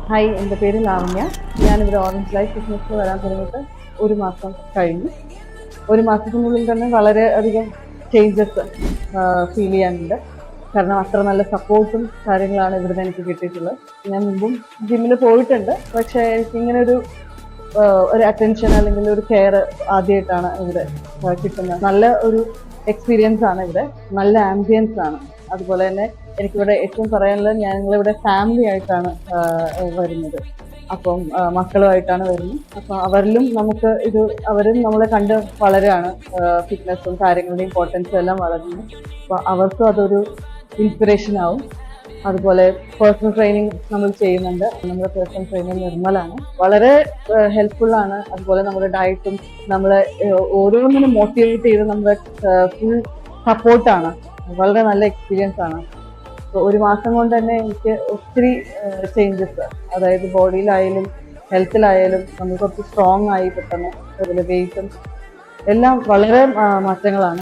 Hi, എൻ്റെ പേര് ലാവണ്യ. ഞാനിവിടെ ഓറഞ്ച് ലൈഫ് ബിസിനസ്സിൽ വരാൻ തുടങ്ങിയിട്ട് ഒരു മാസം കഴിഞ്ഞു. ഒരു മാസത്തിനുള്ളിൽ തന്നെ വളരെയധികം ചേഞ്ചസ് ഫീൽ ചെയ്യാനുണ്ട്. കാരണം അത്ര നല്ല സപ്പോർട്ടും കാര്യങ്ങളാണ് ഇവിടുന്ന് എനിക്ക് കിട്ടിയിട്ടുള്ളത്. ഞാൻ മുമ്പും ജിമ്മിൽ പോയിട്ടുണ്ട്, പക്ഷേ എനിക്കിങ്ങനെ ഒരു അറ്റൻഷൻ അല്ലെങ്കിൽ ഒരു കെയർ ആദ്യമായിട്ടാണ് ഇവിടെ കിട്ടുന്നത്. നല്ല ഒരു എക്സ്പീരിയൻസ് ആണ് ഇവിടെ, നല്ല ആംബിയൻസ് ആണ്. അതുപോലെ തന്നെ എനിക്കിവിടെ ഏറ്റവും പറയാനുള്ളത്, ഞങ്ങളിവിടെ ഫാമിലി ആയിട്ടാണ് വരുന്നത്. അപ്പം മക്കളുമായിട്ടാണ് വരുന്നത്. അപ്പം അവരിലും അവരും നമ്മളെ കണ്ട് വളരെയാണ് ഫിറ്റ്നസ്സും കാര്യങ്ങളുടെയും ഇമ്പോർട്ടൻസും എല്ലാം വളരുന്നു. അപ്പം അവർക്കും അതൊരു ഇൻസ്പിറേഷൻ ആവും. അതുപോലെ പേഴ്സണൽ ട്രെയിനിങ് നമ്മൾ ചെയ്യുന്നുണ്ട്. നമ്മുടെ പേഴ്സണൽ ട്രെയിനർ നിർമ്മലാണ്, വളരെ ഹെൽപ്ഫുള്ളാണ്. അതുപോലെ നമ്മുടെ ഡയറ്റും നമ്മളെ ഓരോന്നിനും മോട്ടിവേറ്റ് ചെയ്ത് നമ്മുടെ ഫുൾ സപ്പോർട്ടാണ്. വളരെ നല്ല എക്സ്പീരിയൻസ് ആണ്. ഒരു മാസം കൊണ്ട് തന്നെ എനിക്ക് ഒത്തിരി ചേഞ്ചസ്, അതായത് ബോഡിയിലായാലും ഹെൽത്തിലായാലും നമ്മൾ കുറച്ച് സ്ട്രോങ് ആയി പെട്ടെന്ന്. അതുപോലെ വെയിറ്റും എല്ലാം വളരെ മാറ്റങ്ങളാണ്.